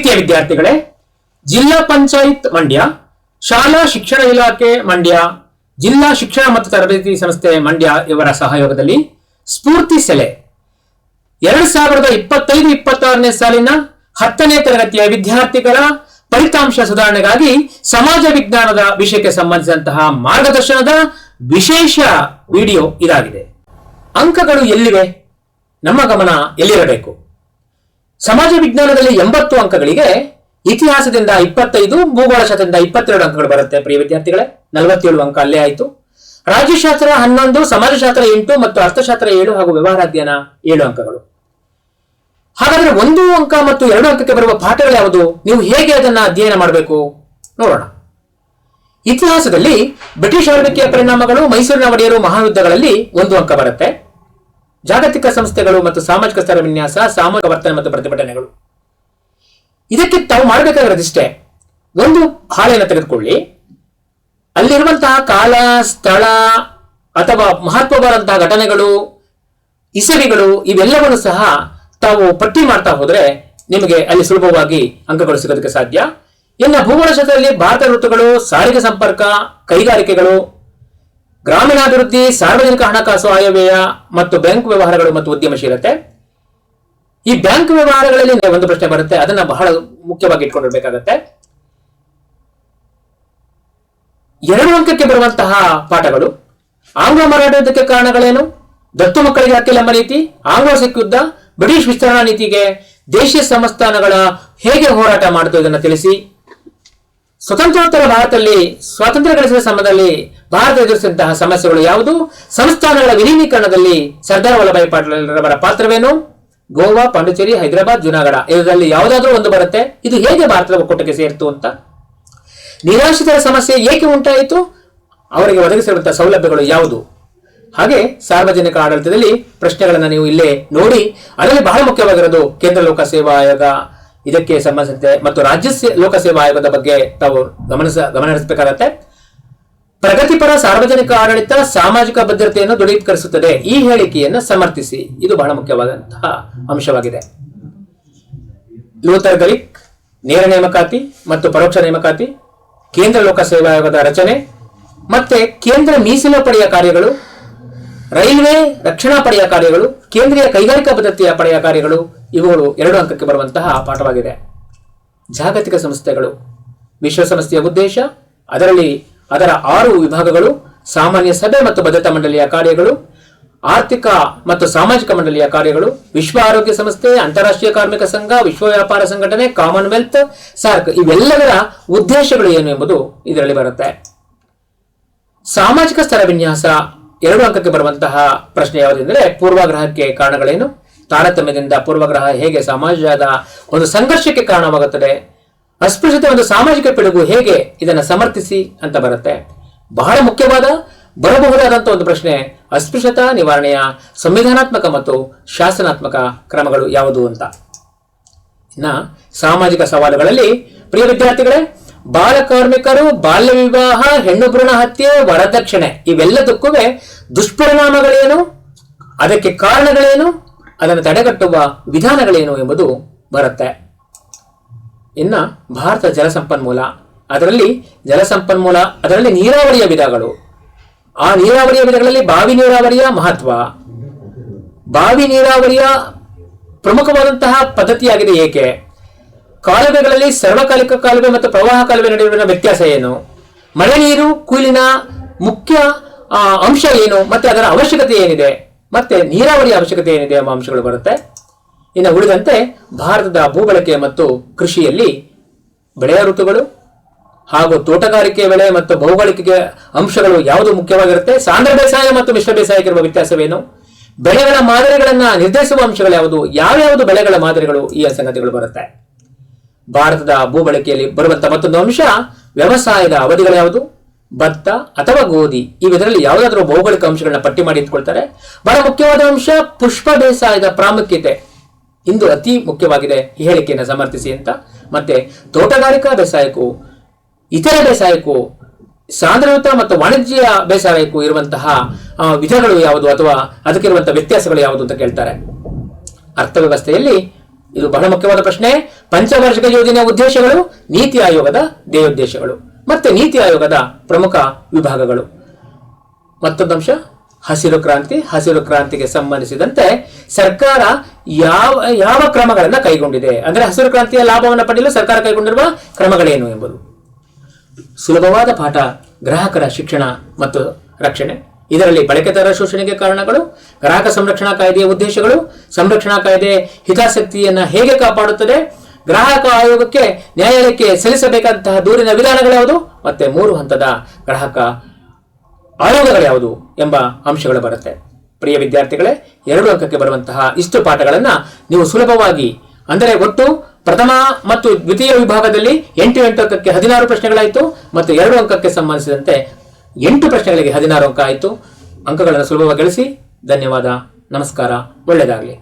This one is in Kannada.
ಪ್ರೀತಿಯ ವಿದ್ಯಾರ್ಥಿಗಳೇ, ಜಿಲ್ಲಾ ಪಂಚಾಯತ್ ಮಂಡ್ಯ, ಶಾಲಾ ಶಿಕ್ಷಣ ಇಲಾಖೆ ಮಂಡ್ಯ, ಜಿಲ್ಲಾ ಶಿಕ್ಷಣ ಮತ್ತು ತರಬೇತಿ ಸಂಸ್ಥೆ ಮಂಡ್ಯ ಇವರ ಸಹಯೋಗದಲ್ಲಿ ಸ್ಫೂರ್ತಿ ಸೆಲೆ 2025-26ನೇ ಸಾಲಿನ 10ನೇ ತರಗತಿಯ ವಿದ್ಯಾರ್ಥಿಗಳ ಫಲಿತಾಂಶ ಸುಧಾರಣೆಗಾಗಿ ಸಮಾಜ ವಿಜ್ಞಾನದ ವಿಷಯಕ್ಕೆ ಸಂಬಂಧಿಸಿದಂತಹ ಮಾರ್ಗದರ್ಶನದ ವಿಶೇಷ ವಿಡಿಯೋ ಇದಾಗಿದೆ. ಅಂಕಗಳು ಎಲ್ಲಿವೆ? ನಮ್ಮ ಗಮನ ಎಲ್ಲಿರಬೇಕು? ಸಮಾಜ ವಿಜ್ಞಾನದಲ್ಲಿ 80 ಅಂಕಗಳಿಗೆ ಇತಿಹಾಸದಿಂದ 25, ಭೂಗೋಳಶಾಸ್ತ್ರದಿಂದ 22 ಅಂಕಗಳು ಬರುತ್ತೆ. ಪ್ರಿಯ ವಿದ್ಯಾರ್ಥಿಗಳೇ, 47 ಅಂಕ ಅಲ್ಲೇ ಆಯಿತು. ರಾಜ್ಯಶಾಸ್ತ್ರ 11, ಸಮಾಜಶಾಸ್ತ್ರ 8 ಮತ್ತು ಅರ್ಥಶಾಸ್ತ್ರ 7 ಹಾಗೂ ವ್ಯವಹಾರ ಅಧ್ಯಯನ 7 ಅಂಕಗಳು. ಹಾಗಾದ್ರೆ 1 ಅಂಕ ಮತ್ತು 2 ಅಂಕಕ್ಕೆ ಬರುವ ಪಾಠಗಳು ಯಾವುದು? ನೀವು ಹೇಗೆ ಅದನ್ನ ಅಧ್ಯಯನ ಮಾಡಬೇಕು ನೋಡೋಣ. ಇತಿಹಾಸದಲ್ಲಿ ಬ್ರಿಟಿಷ್ ಆಳ್ವಿಕೆಯ ಪರಿಣಾಮಗಳು, ಮೈಸೂರಿನ ಒಡೆಯರು, ಮಹಾಯುದ್ಧಗಳಲ್ಲಿ 1 ಅಂಕ ಬರುತ್ತೆ. ಜಾಗತಿಕ ಸಂಸ್ಥೆಗಳು ಮತ್ತು ಸಾಮಾಜಿಕ ಸ್ತರ ವಿನ್ಯಾಸ, ಸಾಮೂಹಿಕ ವರ್ತನೆ ಮತ್ತು ಪ್ರತಿಭಟನೆಗಳು. ಇದಕ್ಕೆ ತಾವು ಮಾಡಬೇಕಾಗಿರೋದಿಷ್ಟೇ, ಒಂದು ಹಾಳೆಯನ್ನು ತೆಗೆದುಕೊಳ್ಳಿ, ಅಲ್ಲಿರುವಂತಹ ಕಾಲ, ಸ್ಥಳ ಅಥವಾ ಮಹತ್ವವಾದಂತಹ ಘಟನೆಗಳು, ಇಸವಿಗಳು ಇವೆಲ್ಲವನ್ನು ಸಹ ತಾವು ಪಟ್ಟಿ ಮಾಡ್ತಾ ಹೋದ್ರೆ ನಿಮಗೆ ಅಲ್ಲಿ ಸುಲಭವಾಗಿ ಅಂಕಗಳು ಸಿಗೋದಕ್ಕೆ ಸಾಧ್ಯ. ಇನ್ನು ಭೂಗೋಳಶಾಸ್ತ್ರದಲ್ಲಿ ಭಾರತ ಋತುಗಳು, ಸಾರಿಗೆ ಸಂಪರ್ಕ, ಕೈಗಾರಿಕೆಗಳು, ಗ್ರಾಮೀಣಾಭಿವೃದ್ಧಿ, ಸಾರ್ವಜನಿಕ ಹಣಕಾಸು ಆಯವ್ಯಯ ಮತ್ತು ಬ್ಯಾಂಕ್ ವ್ಯವಹಾರಗಳು ಮತ್ತು ಉದ್ಯಮಶೀಲತೆ. ಈ ಬ್ಯಾಂಕ್ ವ್ಯವಹಾರಗಳಲ್ಲಿ ಒಂದು ಪ್ರಶ್ನೆ ಬರುತ್ತೆ, ಅದನ್ನ ಬಹಳ ಮುಖ್ಯವಾಗಿ ಇಟ್ಕೊಂಡಿರ್ಬೇಕಾಗತ್ತೆ. 2 ಅಂಕಕ್ಕೆ ಬರುವಂತಹ ಪಾಠಗಳು: ಆಂಗ್ಲ ಮರಾಠ ಯುದ್ಧಕ್ಕೆ ಕಾರಣಗಳೇನು, ದತ್ತು ಮಕ್ಕಳಿಗೆ ಹಕ್ಕಿಲ್ಲ ಎಂಬ ನೀತಿ, ಆಂಗ್ಲೋ ಸಿಖ್ ಯುದ್ಧ, ಬ್ರಿಟಿಷ್ ವಿಸ್ತರಣಾ ನೀತಿಗೆ ದೇಶೀಯ ಸಂಸ್ಥಾನಗಳ ಹೇಗೆ ಹೋರಾಟ ಮಾಡಿತು ಇದನ್ನು ತಿಳಿಸಿ, ಸ್ವತಂತ್ರೋತ್ತರ ಭಾರತದಲ್ಲಿ ಸ್ವಾತಂತ್ರ್ಯ ಗಳಿಸಿದ ಸಮಯದಲ್ಲಿ ಭಾರತ ಎದುರಿಸಿದಂತಹ ಸಮಸ್ಯೆಗಳು ಯಾವುದು, ಸಂಸ್ಥಾನಗಳ ವಿಲೀನೀಕರಣದಲ್ಲಿ ಸರ್ದಾರ್ ವಲ್ಲಭಾಯಿ ಪಟೇಲರವರ ಪಾತ್ರವೇನು, ಗೋವಾ, ಪಾಂಡಿಚೇರಿ, ಹೈದರಾಬಾದ್, ಜುನಾಗಢ ಇದರಲ್ಲಿ ಯಾವುದಾದ್ರೂ ಒಂದು ಬರುತ್ತೆ. ಇದು ಹೇಗೆ ಭಾರತದ ಒಕ್ಕೂಟಕ್ಕೆ ಸೇರಿತು ಅಂತ. ನಿರಾಶ್ರಿತರ ಸಮಸ್ಯೆ ಏಕೆ ಉಂಟಾಯಿತು, ಅವರಿಗೆ ಒದಗಿಸಿರುವಂತಹ ಸೌಲಭ್ಯಗಳು ಯಾವುದು. ಹಾಗೆ ಸಾರ್ವಜನಿಕ ಆಡಳಿತದಲ್ಲಿ ಪ್ರಶ್ನೆಗಳನ್ನು ನೀವು ಇಲ್ಲೇ ನೋಡಿ. ಅದರಲ್ಲಿ ಬಹಳ ಮುಖ್ಯವಾಗಿರೋದು ಕೇಂದ್ರ ಲೋಕಸೇವಾ ಆಯೋಗ, ಇದಕ್ಕೆ ಸಂಬಂಧಿಸಿದಂತೆ ಮತ್ತು ರಾಜ್ಯ ಲೋಕಸೇವಾ ಆಯೋಗದ ಬಗ್ಗೆ ತಾವು ಗಮನಿಸಬೇಕಾಗತ್ತೆ. ಪ್ರಗತಿಪರ ಸಾರ್ವಜನಿಕ ಆಡಳಿತ ಸಾಮಾಜಿಕ ಭದ್ರತೆಯನ್ನು ದೃಢೀಕರಿಸುತ್ತದೆ, ಈ ಹೇಳಿಕೆಯನ್ನು ಸಮರ್ಥಿಸಿ. ಇದು ಬಹಳ ಮುಖ್ಯವಾದಂತಹ ಅಂಶವಾಗಿದೆ. ಲೂಥರ್ ಗಲಿಕ್ ನೇರ ನೇಮಕಾತಿ ಮತ್ತು ಪರೋಕ್ಷ ನೇಮಕಾತಿ, ಕೇಂದ್ರ ಲೋಕಸೇವಾ ಆಯೋಗದ ರಚನೆ, ಮತ್ತೆ ಕೇಂದ್ರ ಮೀಸಲು ಪಡೆಯ ಕಾರ್ಯಗಳು, ರೈಲ್ವೆ ರಕ್ಷಣಾ ಪಡೆಯ ಕಾರ್ಯಗಳು, ಕೇಂದ್ರೀಯ ಕೈಗಾರಿಕಾ ಭದ್ರತೆಯ ಪಡೆಯ ಕಾರ್ಯಗಳು, ಇವುಗಳು 2 ಅಂಕಕ್ಕೆ ಬರುವಂತಹ ಪಾಠವಾಗಿದೆ. ಜಾಗತಿಕ ಸಂಸ್ಥೆಗಳು, ವಿಶ್ವಸಂಸ್ಥೆಯ ಉದ್ದೇಶ, ಅದರಲ್ಲಿ ಅದರ 6 ವಿಭಾಗಗಳು, ಸಾಮಾನ್ಯ ಸಭೆ ಮತ್ತು ಭದ್ರತಾ ಮಂಡಳಿಯ ಕಾರ್ಯಗಳು, ಆರ್ಥಿಕ ಮತ್ತು ಸಾಮಾಜಿಕ ಮಂಡಳಿಯ ಕಾರ್ಯಗಳು, ವಿಶ್ವ ಆರೋಗ್ಯ ಸಂಸ್ಥೆ, ಅಂತಾರಾಷ್ಟ್ರೀಯ ಕಾರ್ಮಿಕ ಸಂಘ, ವಿಶ್ವ ವ್ಯಾಪಾರ ಸಂಘಟನೆ, ಕಾಮನ್ವೆಲ್ತ್, ಸಾರ್ಕ್ ಇವೆಲ್ಲದರ ಉದ್ದೇಶಗಳು ಏನು ಎಂಬುದು ಇದರಲ್ಲಿ ಬರುತ್ತೆ. ಸಾಮಾಜಿಕ ಸ್ತರ ವಿನ್ಯಾಸ 2 ಅಂಕಕ್ಕೆ ಬರುವಂತಹ ಪ್ರಶ್ನೆ ಯಾವುದೆಂದರೆ, ಪೂರ್ವಗ್ರಹಕ್ಕೆ ಕಾರಣಗಳೇನು, ತಾರತಮ್ಯದಿಂದ ಪೂರ್ವಗ್ರಹ ಹೇಗೆ ಸಮಾಜದ ಒಂದು ಸಂಘರ್ಷಕ್ಕೆ ಕಾರಣವಾಗುತ್ತದೆ, ಅಸ್ಪೃಶ್ಯತೆ ಒಂದು ಸಾಮಾಜಿಕ ಪಿಡುಗು ಹೇಗೆ, ಇದನ್ನು ಸಮರ್ಥಿಸಿ ಅಂತ ಬರುತ್ತೆ. ಬಹಳ ಮುಖ್ಯವಾದ ಬರಬಹುದಾದಂತಹ ಒಂದು ಪ್ರಶ್ನೆ, ಅಸ್ಪೃಶ್ಯತಾ ನಿವಾರಣೆಯ ಸಂವಿಧಾನಾತ್ಮಕ ಮತ್ತು ಶಾಸನಾತ್ಮಕ ಕ್ರಮಗಳು ಯಾವುದು ಅಂತ. ಇನ್ನ ಸಾಮಾಜಿಕ ಸವಾಲುಗಳಲ್ಲಿ ಪ್ರಿಯ ವಿದ್ಯಾರ್ಥಿಗಳೇ, ಬಾಲ ಕಾರ್ಮಿಕರು, ಬಾಲ್ಯ ವಿವಾಹ, ಹೆಣ್ಣು ಭ್ರೂಣ ಹತ್ಯೆ, ವರದಕ್ಷಿಣೆ ಇವೆಲ್ಲದಕ್ಕೂ ದುಷ್ಪರಿಣಾಮಗಳೇನು, ಅದಕ್ಕೆ ಕಾರಣಗಳೇನು, ಅದನ್ನು ತಡೆಗಟ್ಟುವ ವಿಧಾನಗಳೇನು ಎಂಬುದು ಬರುತ್ತೆ. ಇನ್ನ ಭಾರತ ಜಲಸಂಪನ್ಮೂಲ, ಅದರಲ್ಲಿ ನೀರಾವರಿಯ ವಿಧಗಳು, ಆ ನೀರಾವರಿಯ ವಿಧಗಳಲ್ಲಿ ಬಾವಿ ನೀರಾವರಿಯ ಮಹತ್ವ, ಬಾವಿ ನೀರಾವರಿಯ ಪ್ರಮುಖವಾದಂತಹ ಪದ್ಧತಿಯಾಗಿದೆ ಏಕೆ, ಕಾಲುವೆಗಳಲ್ಲಿ ಸರ್ವಕಾಲಿಕ ಕಾಲುವೆ ಮತ್ತು ಪ್ರವಾಹ ಕಾಲುವೆ ನಡುವಿನ ವ್ಯತ್ಯಾಸ ಏನು, ಮಳೆ ನೀರು ಕೊಯ್ಲಿನ ಮುಖ್ಯ ಅಂಶ ಏನು ಮತ್ತೆ ಅದರ ಅವಶ್ಯಕತೆ ಏನಿದೆ, ಮತ್ತೆ ನೀರಾವರಿಯ ಅವಶ್ಯಕತೆ ಏನಿದೆ ಎಂಬ ಅಂಶಗಳು ಬರುತ್ತೆ. ಇನ್ನು ಉಳಿದಂತೆ ಭಾರತದ ಭೂಬಳಕೆ ಮತ್ತು ಕೃಷಿಯಲ್ಲಿ ಬೆಳೆಯ ಋತುಗಳು ಹಾಗೂ ತೋಟಗಾರಿಕೆ ಬೆಳೆ ಮತ್ತು ಭೌಗೋಳಿಕ ಅಂಶಗಳು ಯಾವುದು ಮುಖ್ಯವಾಗಿರುತ್ತೆ, ಸಾಂದ್ರ ಬೇಸಾಯ ಮತ್ತು ಮಿಶ್ರ ಬೇಸಾಯಕ್ಕಿರುವ ವ್ಯತ್ಯಾಸವೇನು, ಬೆಳೆಗಳ ಮಾದರಿಗಳನ್ನ ನಿರ್ಧರಿಸುವ ಅಂಶಗಳು ಯಾವುದು, ಯಾವ್ಯಾವುದು ಬೆಳೆಗಳ ಮಾದರಿಗಳು, ಈ ಸಂಗತಿಗಳು ಬರುತ್ತೆ. ಭಾರತದ ಭೂಬಳಕೆಯಲ್ಲಿ ಬರುವಂತಹ ಮತ್ತೊಂದು ಅಂಶ ವ್ಯವಸಾಯದ ಅವಧಿಗಳು ಯಾವುದು, ಭತ್ತ ಅಥವಾ ಗೋಧಿ, ಇವೆದರಲ್ಲಿ ಯಾವುದಾದ್ರೂ ಭೌಗೋಳಿಕ ಅಂಶಗಳನ್ನ ಪಟ್ಟಿ ಮಾಡಿ ಇಟ್ಕೊಳ್ತಾರೆ. ಬಹಳ ಮುಖ್ಯವಾದ ಅಂಶ ಪುಷ್ಪ ಬೇಸಾಯದ ಪ್ರಾಮುಖ್ಯತೆ, ಇಂದು ಅತಿ ಮುಖ್ಯವಾಗಿದೆ, ಈ ಹೇಳಿಕೆಯನ್ನು ಸಮರ್ಥಿಸಿ ಅಂತ. ಮತ್ತೆ ತೋಟಗಾರಿಕಾ ಬೇಸಾಯಕ್ಕೂ ಇತರ ಬೇಸಾಯಕ್ಕೂ, ಸಾಂದ್ರಯುತ ಮತ್ತು ವಾಣಿಜ್ಯ ಬೇಸಾಯಕ್ಕೂ ಇರುವಂತಹ ವಿಧಗಳು ಯಾವುದು ಅಥವಾ ಅದಕ್ಕಿರುವಂತಹ ವ್ಯತ್ಯಾಸಗಳು ಯಾವುದು ಅಂತ ಕೇಳ್ತಾರೆ. ಅರ್ಥವ್ಯವಸ್ಥೆಯಲ್ಲಿ ಇದು ಬಹಳ ಮುಖ್ಯವಾದ ಪ್ರಶ್ನೆ. ಪಂಚವಾರ್ಷಿಕ ಯೋಜನೆಯ ಉದ್ದೇಶಗಳು, ನೀತಿ ಆಯೋಗದ ಧ್ಯೇಯೋದ್ದೇಶಗಳು ಮತ್ತೆ ನೀತಿ ಆಯೋಗದ ಪ್ರಮುಖ ವಿಭಾಗಗಳು. ಮತ್ತೊಂದು ಅಂಶ ಹಸಿರು ಕ್ರಾಂತಿ. ಹಸಿರು ಕ್ರಾಂತಿಗೆ ಸಂಬಂಧಿಸಿದಂತೆ ಸರ್ಕಾರ ಯಾವ ಕ್ರಮಗಳನ್ನು ಕೈಗೊಂಡಿದೆ, ಅಂದ್ರೆ ಹಸಿರು ಕ್ರಾಂತಿಯ ಲಾಭವನ್ನು ಪಡೆಯಲು ಸರ್ಕಾರ ಕೈಗೊಂಡಿರುವ ಕ್ರಮಗಳೇನು ಎಂಬುದು. ಸುಲಭವಾದ ಪಾಠ ಗ್ರಾಹಕರ ಶಿಕ್ಷಣ ಮತ್ತು ರಕ್ಷಣೆ. ಇದರಲ್ಲಿ ಬಳಕೆದಾರರ ಶೋಷಣೆಗೆ ಕಾರಣಗಳು, ಗ್ರಾಹಕ ಸಂರಕ್ಷಣಾ ಕಾಯ್ದೆಯ ಉದ್ದೇಶಗಳು, ಸಂರಕ್ಷಣಾ ಕಾಯ್ದೆ ಹಿತಾಸಕ್ತಿಯನ್ನು ಹೇಗೆ ಕಾಪಾಡುತ್ತದೆ, ಗ್ರಾಹಕ ಆಯೋಗಕ್ಕೆ ನ್ಯಾಯಾಲಯಕ್ಕೆ ಸಲ್ಲಿಸಬೇಕಾದಂತಹ ದೂರಿನ ವಿಧಾನಗಳು ಯಾವುದು, ಮತ್ತೆ 3 ಹಂತದ ಗ್ರಾಹಕ ಆಯೋಗಗಳು ಯಾವುದು ಎಂಬ ಅಂಶಗಳು ಬರುತ್ತೆ. ಪ್ರಿಯ ವಿದ್ಯಾರ್ಥಿಗಳೇ, 2 ಅಂಕಕ್ಕೆ ಬರುವಂತಹ ಇಷ್ಟು ಪಾಠಗಳನ್ನು ನೀವು ಸುಲಭವಾಗಿ, ಅಂದರೆ ಒಟ್ಟು ಪ್ರಥಮ ಮತ್ತು ದ್ವಿತೀಯ ವಿಭಾಗದಲ್ಲಿ 8 ಅಂಕಕ್ಕೆ 16 ಪ್ರಶ್ನೆಗಳಾಯಿತು ಮತ್ತು 2 ಅಂಕಕ್ಕೆ ಸಂಬಂಧಿಸಿದಂತೆ 8 ಪ್ರಶ್ನೆಗಳಿಗೆ 16 ಅಂಕ ಆಯಿತು. ಅಂಕಗಳನ್ನು ಸುಲಭವಾಗಿ ಗಳಿಸಿ. ಧನ್ಯವಾದ. ನಮಸ್ಕಾರ. ಒಳ್ಳೆಯದಾಗಲಿ.